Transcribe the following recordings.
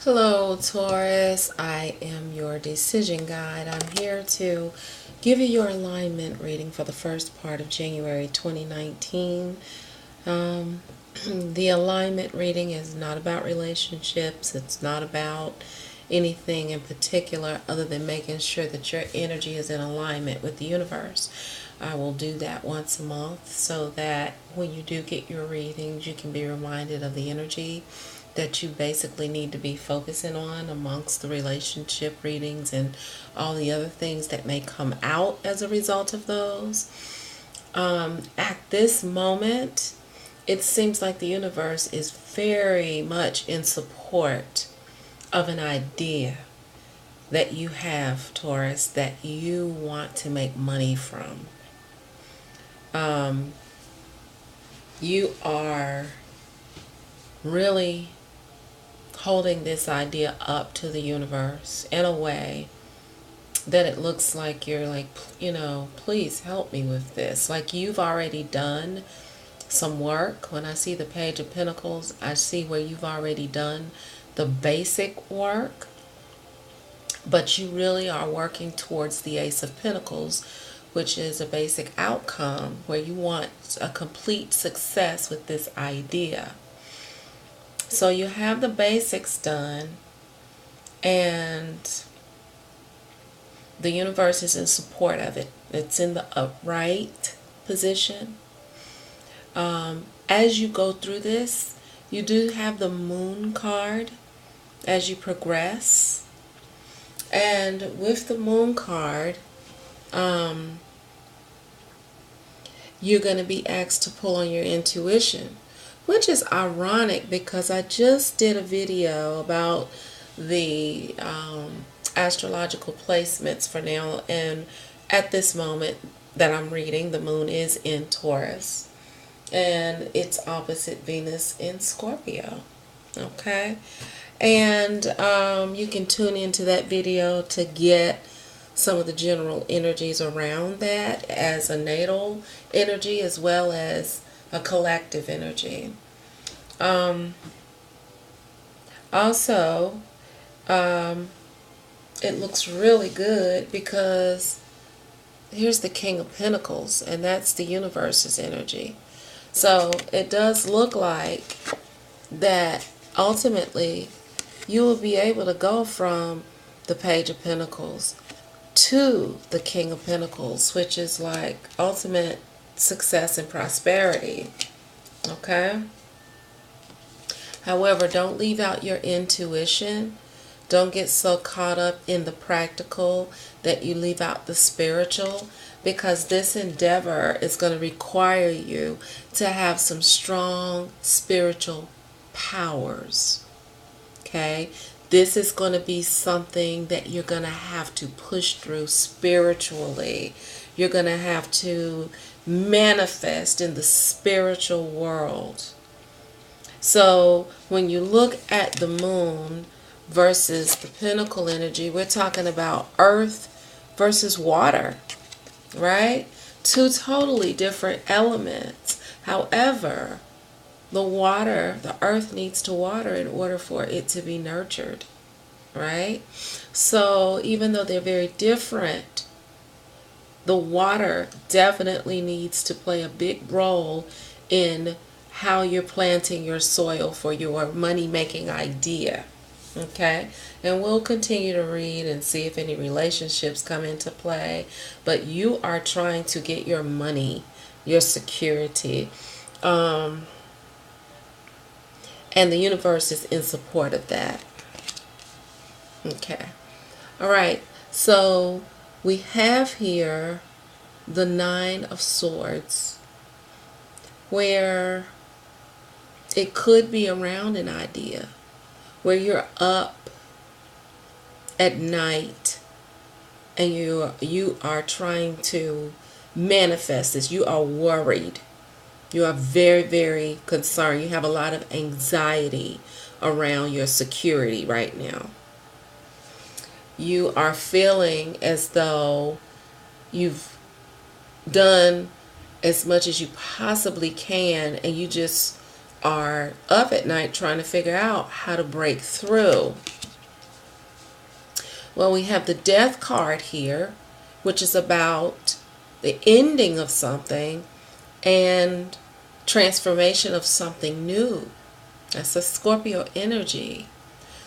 Hello, Taurus. I am your decision guide. I'm here to give you your alignment reading for the first part of January 2019. The alignment reading is not about relationships. It's not about anything in particular other than making sure that your energy is in alignment with the universe. I will do that once a month so that when you do get your readings, you can be reminded of the energy that you basically need to be focusing on amongst the relationship readings and all the other things that may come out as a result of those. At this moment, it seems like the universe is very much in support of an idea that you have, Taurus, that you want to make money from. You are really holding this idea up to the universe in a way that it looks like you're like, please help me with this. Like you've already done some work. When I see the Page of Pentacles, I see where you've already done the basic work, but you really are working towards the Ace of Pentacles, which is a basic outcome where you want a complete success with this idea. So you have the basics done, and the universe is in support of it. It's in the upright position. As you go through this, you do have the Moon card as you progress. And with the Moon card, you're going to be asked to pull on your intuition, which is ironic because I just did a video about the astrological placements for now, and at this moment that I'm reading, the moon is in Taurus and it's opposite Venus in Scorpio. Okay, and you can tune into that video to get some of the general energies around that as a natal energy as well as a collective energy. Also, it looks really good because here's the King of Pentacles, and that's the universe's energy. So it does look like that ultimately you will be able to go from the Page of Pentacles to the King of Pentacles, which is like ultimate success and prosperity. Okay? However, don't leave out your intuition. Don't get so caught up in the practical that you leave out the spiritual, because this endeavor is going to require you to have some strong spiritual powers. Okay? This is going to be something that you're going to have to push through spiritually. You're going to have to manifest in the spiritual world. So when you look at the moon versus the pentacle energy, we're talking about earth versus water, right? Two totally different elements. However, the earth needs to water in order for it to be nurtured, right? So even though they're very different, the water definitely needs to play a big role in how you're planting your soil for your money-making idea. Okay? And we'll continue to read and see if any relationships come into play. But you are trying to get your money, your security. And the universe is in support of that. Okay. All right. So we have here the Nine of Swords, where it could be around an idea where you're up at night and you are trying to manifest this. You are worried. You are very, very concerned. You have a lot of anxiety around your security right now. You are feeling as though you've done as much as you possibly can, and you just are up at night trying to figure out how to break through. Well, we have the Death card here, which is about the ending of something and transformation of something new. That's a Scorpio energy.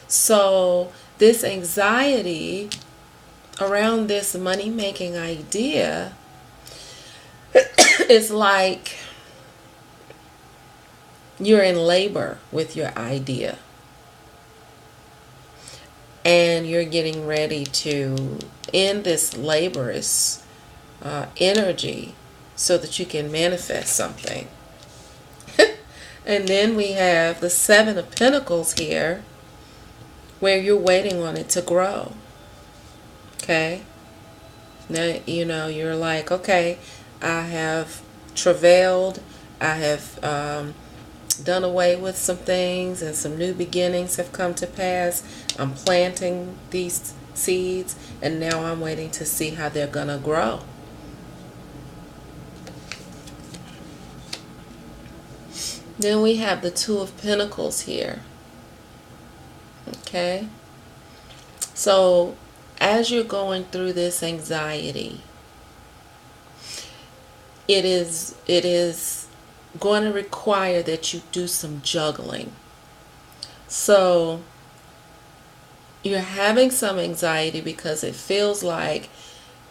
So this anxiety around this money-making idea is like you're in labor with your idea. And you're getting ready to end this laborious energy so that you can manifest something. And then we have the Seven of Pentacles here, where you're waiting on it to grow. Okay? Now, you know, you're like, okay, I have travailed, I have done away with some things, and some new beginnings have come to pass. I'm planting these seeds, and now I'm waiting to see how they're going to grow. Then we have the Two of Pentacles here. Okay? So, as you're going through this anxiety, it is going to require that you do some juggling. So, you're having some anxiety because it feels like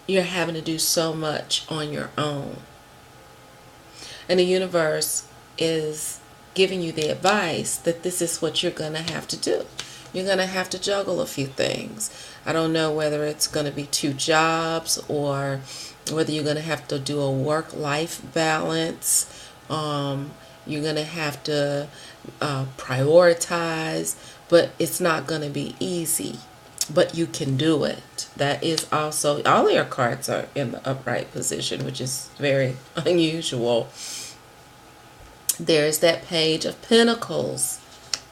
you're having to do so much on your own. And the universe is giving you the advice that this is what you're going to have to do. You're going to have to juggle a few things. I don't know whether it's going to be 2 jobs or whether you're going to have to do a work-life balance. You're going to have to prioritize, but it's not going to be easy. But you can do it. That is also, all your cards are in the upright position, which is very unusual. There's that Page of Pentacles.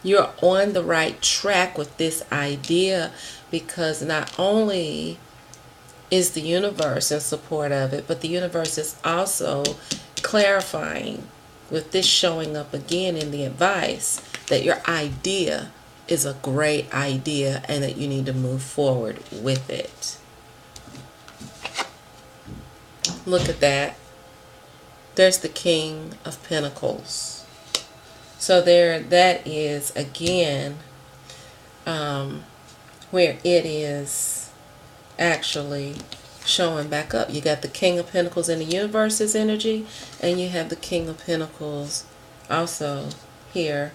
You're on the right track with this idea, because not only is the universe in support of it, but the universe is also clarifying with this showing up again in the advice that your idea is a great idea and that you need to move forward with it. Look at that. There's the King of Pentacles. So there, that is again where it is actually showing back up. You got the King of Pentacles in the universe's energy, and you have the King of Pentacles also here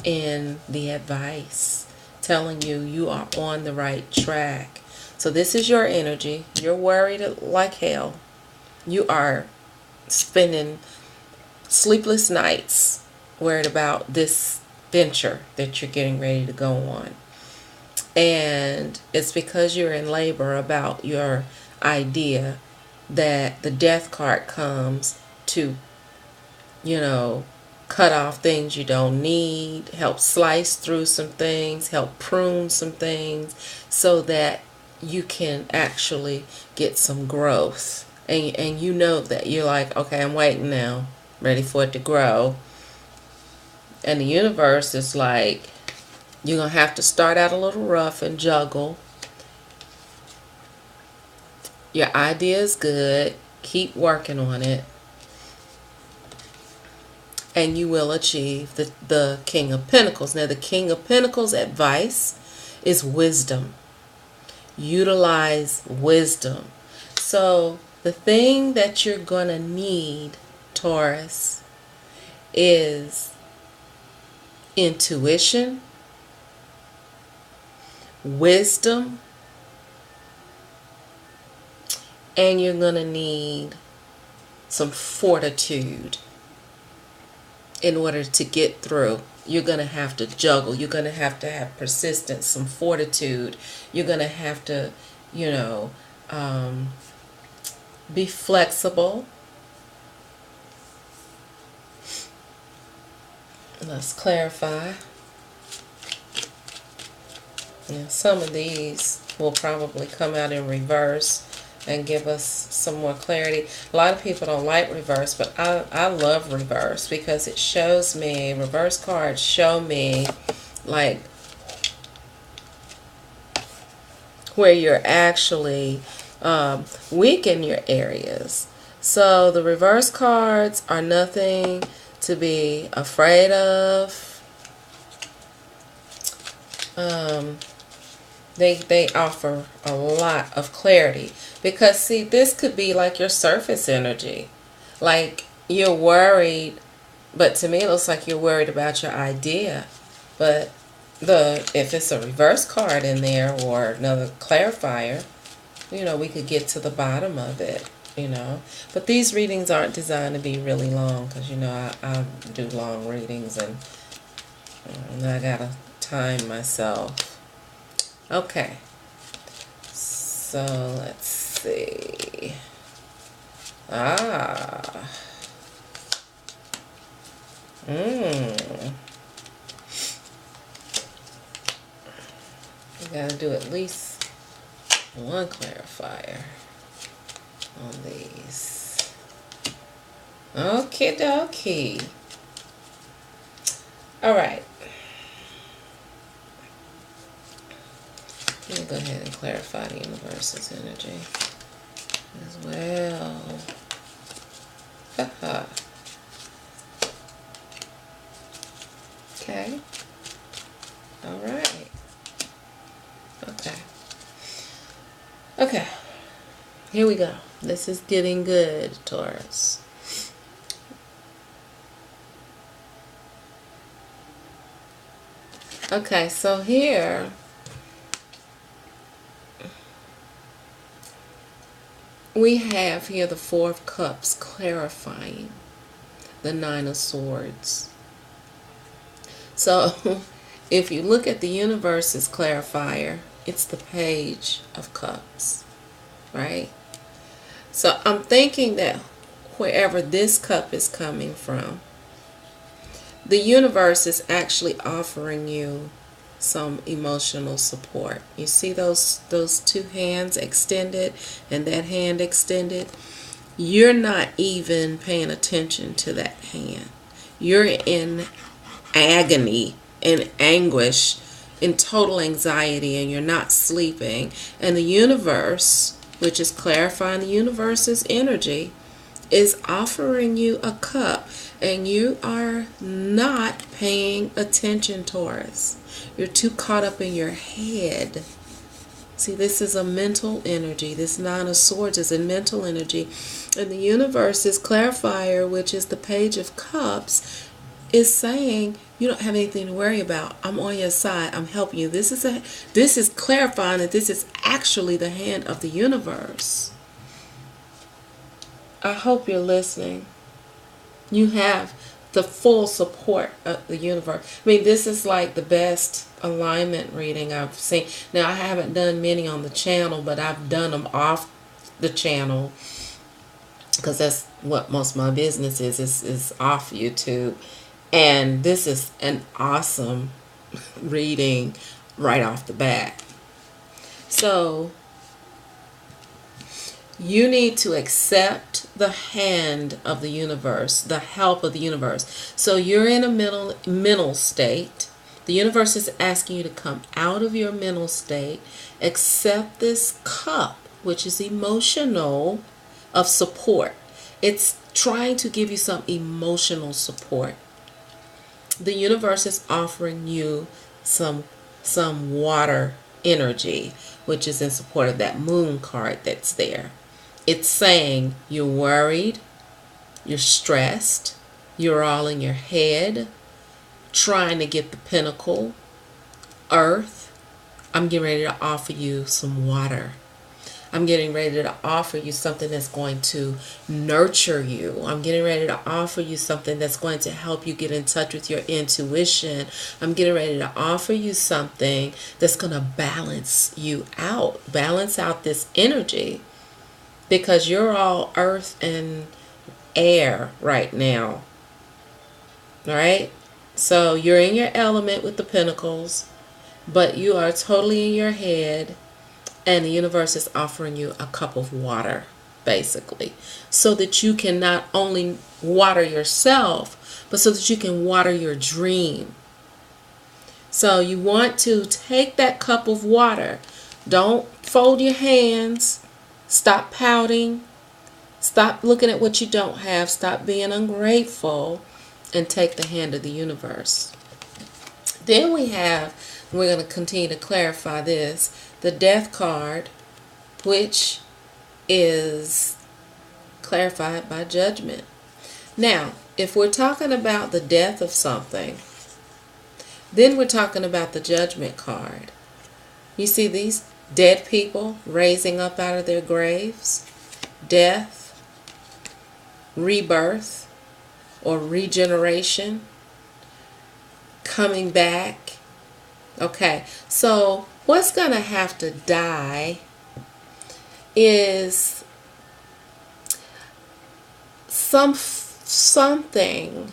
in the advice, telling you you are on the right track. So this is your energy. You're worried like hell. You are spending sleepless nights worried about this venture that you're getting ready to go on. And it's because you're in labor about your idea that the Death card comes to, you know, cut off things you don't need, help slice through some things, help prune some things, so that you can actually get some growth. And you know that you're like, okay, I'm waiting now, ready for it to grow. And the universe is like, you're going to have to start out a little rough and juggle. Your idea is good. Keep working on it. And you will achieve the King of Pentacles. Now, the King of Pentacles advice is wisdom. Utilize wisdom. So, the thing that you're going to need, Taurus, is intuition, wisdom, and you're going to need some fortitude in order to get through. You're going to have to juggle. You're going to have persistence, some fortitude. You're going to have to, you know, be flexible. Let's clarify. Yeah, some of these will probably come out in reverse and give us some more clarity. A lot of people don't like reverse, but I love reverse because it shows me, reverse cards show me like where you're actually weak in your areas. So the reverse cards are nothing to be afraid of. They offer a lot of clarity because see, this could be like your surface energy, like you're worried, but to me it looks like you're worried about your idea. But if it's a reverse card in there or another clarifier, we could get to the bottom of it. But these readings aren't designed to be really long because I do long readings and I gotta time myself. Okay, so let's see. You gotta do at least one clarifier on these. Okie dokie. Alright. Let me go ahead and clarify the universe's energy as well. Haha. Okay. Alright. Okay. Here we go. This is getting good, Taurus. Okay, so here we have here the Four of Cups clarifying the Nine of Swords. So if you look at the universe's clarifier, it's the Page of Cups, right? So I'm thinking that wherever this cup is coming from, the universe is actually offering you some emotional support. You see those two hands extended and that hand extended? You're not even paying attention to that hand. You're in agony, in anguish, in total anxiety, and you're not sleeping. And the universe, which is clarifying the universe's energy, is offering you a cup, and you are not paying attention, Taurus. You're too caught up in your head. See, this is a mental energy. This Nine of Swords is a mental energy. And the universe's clarifier, which is the Page of Cups, is saying you don't have anything to worry about. I'm on your side. I'm helping you. This is clarifying that this is actually the hand of the universe. I hope you're listening. You have the full support of the universe. I mean, this is like the best alignment reading I've seen. Now, I haven't done many on the channel, but I've done them off the channel because that's what most of my business is off YouTube. And this is an awesome reading right off the bat. So you need to accept the hand of the universe, the help of the universe. So you're in a mental state. The universe is asking you to come out of your mental state, accept this cup, which is emotional, of support. It's trying to give you some emotional support. The universe is offering you some water energy, which is in support of that moon card that's there. It's saying you're worried, you're stressed, you're all in your head, trying to get the pinnacle, earth. I'm getting ready to offer you some water. I'm getting ready to offer you something that's going to nurture you. I'm getting ready to offer you something that's going to help you get in touch with your intuition. I'm getting ready to offer you something that's going to balance you out, balance out this energy, because you're all earth and air right now. All right? So you're in your element with the pentacles, but you are totally in your head. And the universe is offering you a cup of water. basically, so that you can not only water yourself, but so that you can water your dream. So you want to take that cup of water. Don't fold your hands. Stop pouting. Stop looking at what you don't have. Stop being ungrateful. And take the hand of the universe. Then we have, we're going to continue to clarify this, the death card, which is clarified by judgment. Now, if we're talking about the death of something, then we're talking about the judgment card. You see these dead people raising up out of their graves, death, rebirth, or regeneration, coming back. Okay, so what's going to have to die is something,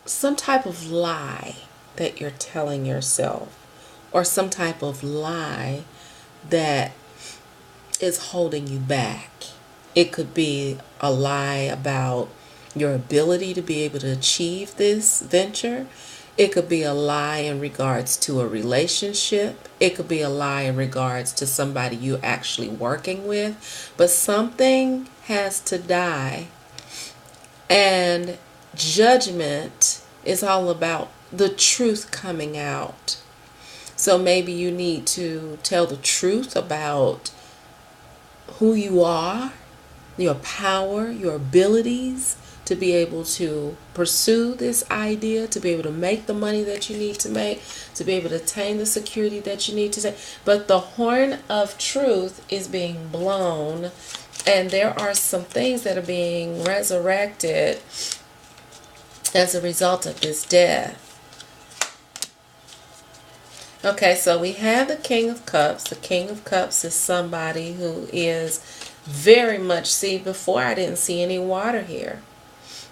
some type of lie that you're telling yourself, or some type of lie that is holding you back. It could be a lie about your ability to be able to achieve this venture. It could be a lie in regards to a relationship. It could be a lie in regards to somebody you're actually working with. But something has to die. And judgment is all about the truth coming out. So maybe you need to tell the truth about who you are, your power, your abilities, to be able to pursue this idea, to be able to make the money that you need to make, to be able to attain the security that you need to take. But the horn of truth is being blown, and there are some things that are being resurrected as a result of this death. Okay, so we have the King of Cups. The King of Cups is somebody who is very much, see, before I didn't see any water here.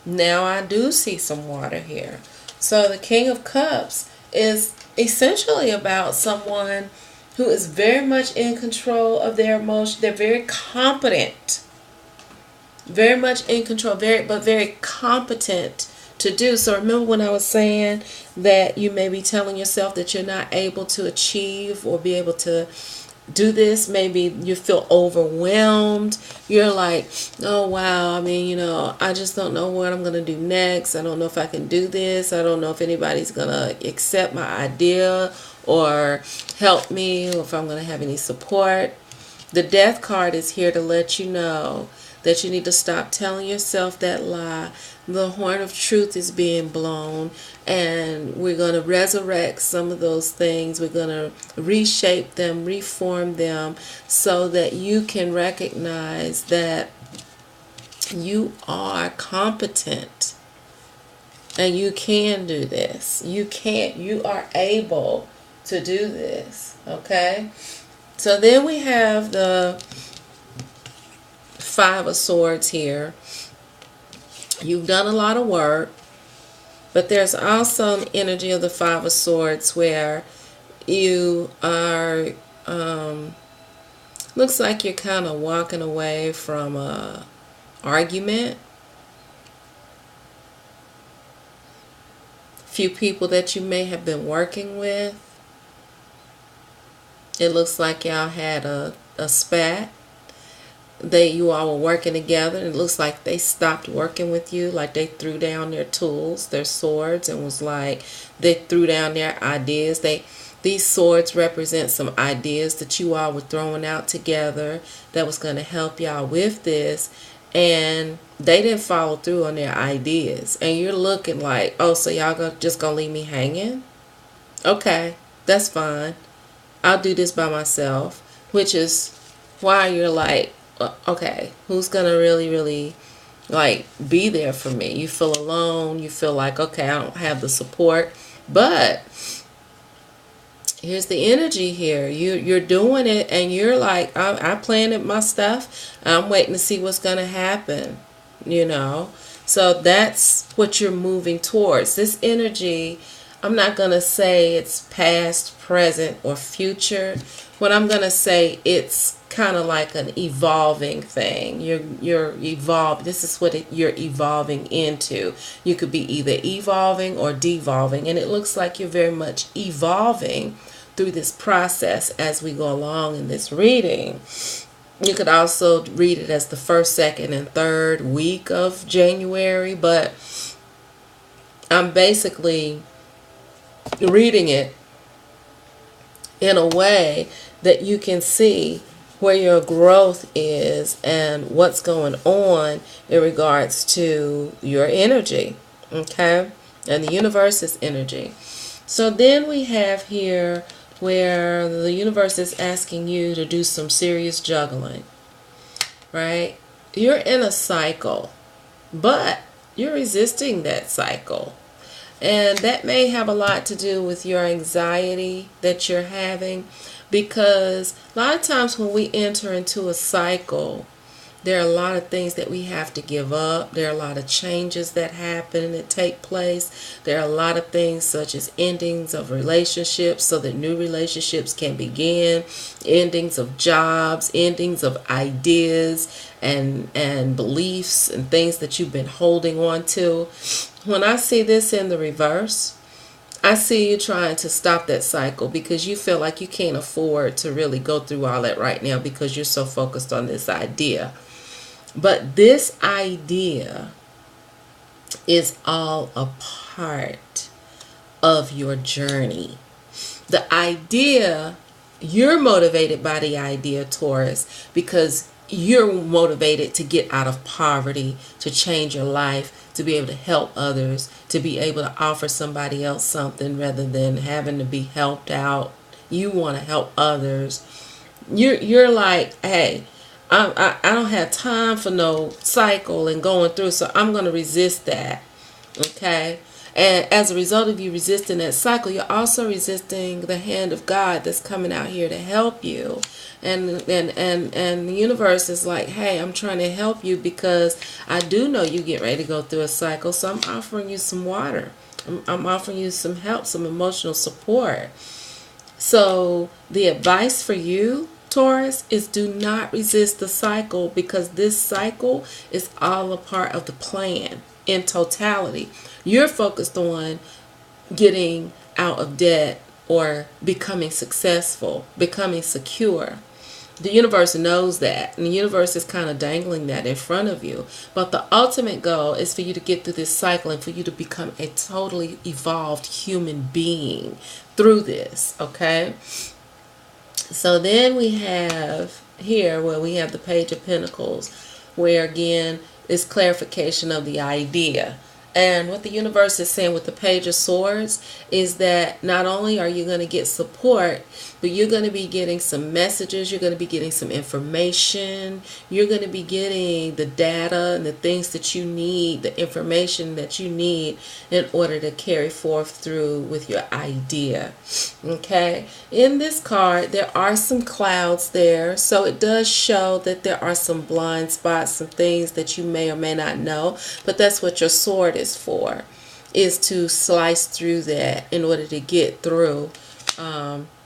Now I do see some water here. So the King of Cups is essentially about someone who is very much in control of their emotions. They're very competent. Very much in control, but very competent to do. So remember when I was saying that you may be telling yourself that you're not able to achieve or be able to do this. Maybe you feel overwhelmed. You're like, oh wow, I mean, you know, I just don't know what I'm going to do next. I don't know if I can do this. I don't know if anybody's going to accept my idea or help me, or if I'm going to have any support. The death card is here to let you know that you need to stop telling yourself that lie. The horn of truth is being blown, and we're going to resurrect some of those things. We're going to reshape them, reform them, so that you can recognize that you are competent and you can do this. You are able to do this. Okay? So then we have the Five of Swords here. You've done a lot of work, but there's also an energy of the Five of Swords where you are, looks like you're kind of walking away from a argument. Few people that you may have been working with. It looks like y'all had a spat. You all were working together, and it looks like they stopped working with you, like they threw down their tools, their swords, and was like they threw down their ideas. These swords represent some ideas that you all were throwing out together that was going to help y'all with this, and they didn't follow through on their ideas. And you're looking like, oh, so y'all just gonna leave me hanging? Okay, that's fine. I'll do this by myself, which is why you're like, okay, who's gonna really like be there for me? You feel alone. You feel like, okay, I don't have the support. But here's the energy here. You're doing it, and you're like, I planted my stuff. I'm waiting to see what's gonna happen. You know, so that's what you're moving towards. This energy I'm not going to say it's past, present, or future. What I'm going to say, it's kind of like an evolving thing. You're evolved. This is what you're evolving into. You could be either evolving or devolving, and it looks like you're very much evolving through this process as we go along in this reading. You could also read it as the first, second, and third week of January, but I'm basically reading it in a way that you can see where your growth is and what's going on in regards to your energy, okay? And the universe's energy. So then we have here where the universe is asking you to do some serious juggling, right? You're in a cycle, but you're resisting that cycle. And that may have a lot to do with your anxiety that you're having, because a lot of times when we enter into a cycle, there are a lot of things that we have to give up. There are a lot of changes that happen, that take place. There are a lot of things such as endings of relationships so that new relationships can begin, endings of jobs, endings of ideas and beliefs and things that you've been holding on to. When I see this in the reverse, I see you trying to stop that cycle because you feel like you can't afford to really go through all that right now because you're so focused on this idea. But this idea is all a part of your journey. The idea, you're motivated by the idea, Taurus, because you're motivated to get out of poverty, to change your life, to be able to help others, to be able to offer somebody else something rather than having to be helped out. You want to help others. You're like, hey, I don't have time for no cycle and going through, so I'm going to resist that. Okay? And as a result of you resisting that cycle, you're also resisting the hand of God that's coming out here to help you. And the universe is like, hey, I'm trying to help you because I do know you get ready to go through a cycle, so I'm offering you some water. I'm offering you some help, some emotional support. So the advice for you, Taurus, is do not resist the cycle, because this cycle is all a part of the plan in totality. You're focused on getting out of debt or becoming successful, becoming secure. The universe knows that, and the universe is kind of dangling that in front of you. But the ultimate goal is for you to get through this cycle and for you to become a totally evolved human being through this, okay? So then we have here where we have the Page of Pentacles, where again is clarification of the idea. And what the universe is saying with the Page of Swords is that not only are you going to get support, but you're going to be getting some messages, you're going to be getting some information, you're going to be getting the data and the things that you need, the information that you need in order to carry forth through with your idea. Okay? In this card, there are some clouds there, so it does show that there are some blind spots, some things that you may or may not know, but that's what your sword is for, is to slice through that in order to get through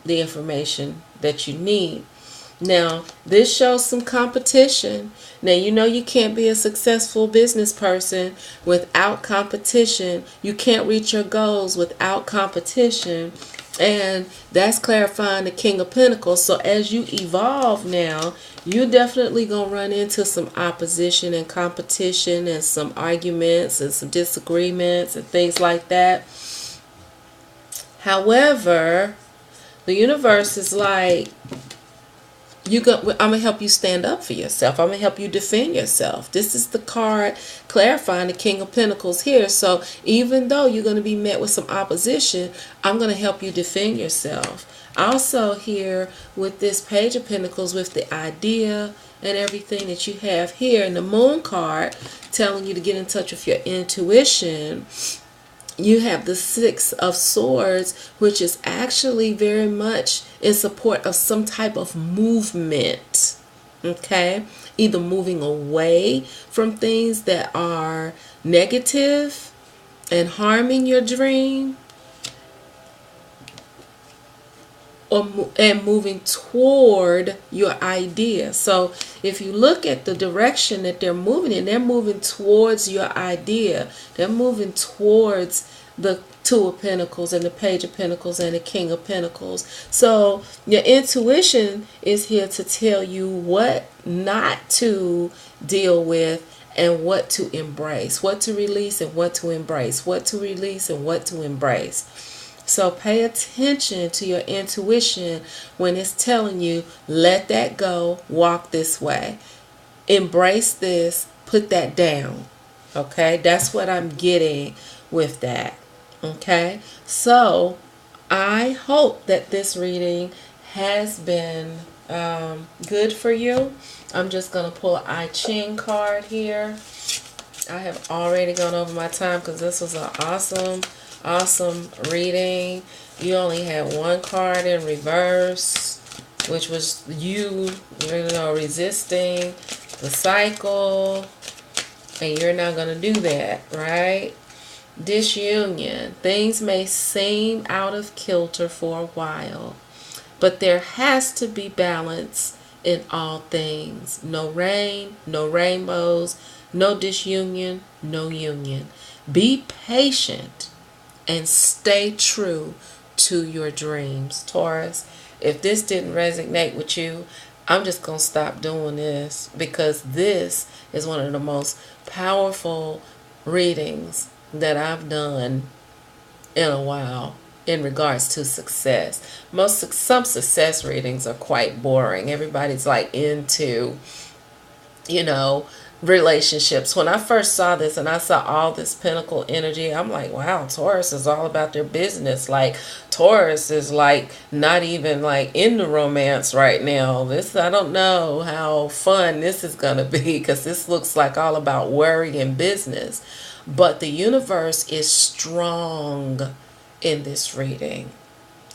the information that you need. Now, this shows some competition. Now, you know you can't be a successful business person without competition. You can't reach your goals without competition. And that's clarifying the King of Pentacles. So as you evolve now, you definitely going to run into some opposition and competition and some arguments and some disagreements and things like that. However, the universe is like, I'm going to help you stand up for yourself. I'm going to help you defend yourself. This is the card clarifying the King of Pentacles here. So even though you're going to be met with some opposition, I'm going to help you defend yourself. Also here with this Page of Pentacles, with the idea and everything that you have here, and the Moon card telling you to get in touch with your intuition, you have the Six of Swords, which is actually very much in support of some type of movement, okay? Either moving away from things that are negative and harming your dream, and moving toward your idea. So if you look at the direction that they're moving in, they're moving towards your idea. They're moving towards the Two of Pentacles and the Page of Pentacles and the King of Pentacles. So your intuition is here to tell you what not to deal with and what to embrace, what to release and what to embrace, what to release and what to embrace. So pay attention to your intuition when it's telling you, let that go, walk this way, embrace this, put that down. Okay, that's what I'm getting with that. Okay, so I hope that this reading has been good for you. I'm just going to pull an I Ching card here. I have already gone over my time because this was an awesome reading. You only had one card in reverse, which was you know, resisting the cycle, and you're not going to do that, right? Disunion. Things may seem out of kilter for a while, but there has to be balance in all things. No rain, no rainbows, no disunion, no union. Be patient and stay true to your dreams. Taurus, if this didn't resonate with you, I'm just going to stop doing this, because this is one of the most powerful readings that I've done in a while in regards to success. Some success readings are quite boring. Everybody's like into, you know, relationships. When I first saw this and I saw all this pentacle energy, I'm like, wow, Taurus is all about their business. Like, Taurus is like not even like into romance right now. This, I don't know how fun this is gonna be, because this looks like all about worry and business. But the universe is strong in this reading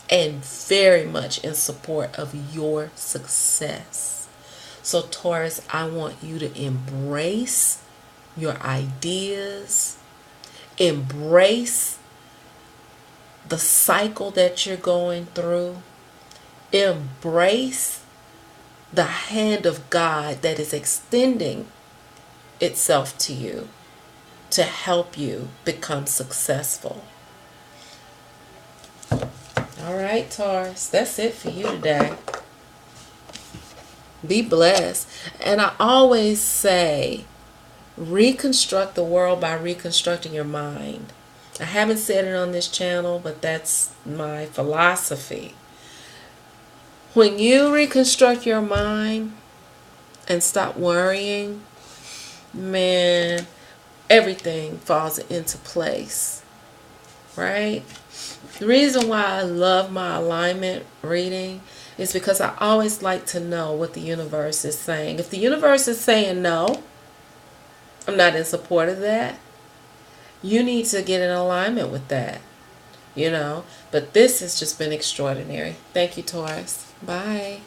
and very much in support of your success. So Taurus, I want you to embrace your ideas, embrace the cycle that you're going through, embrace the hand of God that is extending itself to you to help you become successful. All right, Taurus, that's it for you today. Be blessed. And I always say, reconstruct the world by reconstructing your mind. I haven't said it on this channel, but that's my philosophy. When you reconstruct your mind and stop worrying, man, everything falls into place, right? The reason why I love my alignment reading is because I always like to know what the universe is saying. If the universe is saying no, I'm not in support of that, you need to get in alignment with that, you know. But this has just been extraordinary. Thank you, Taurus. Bye.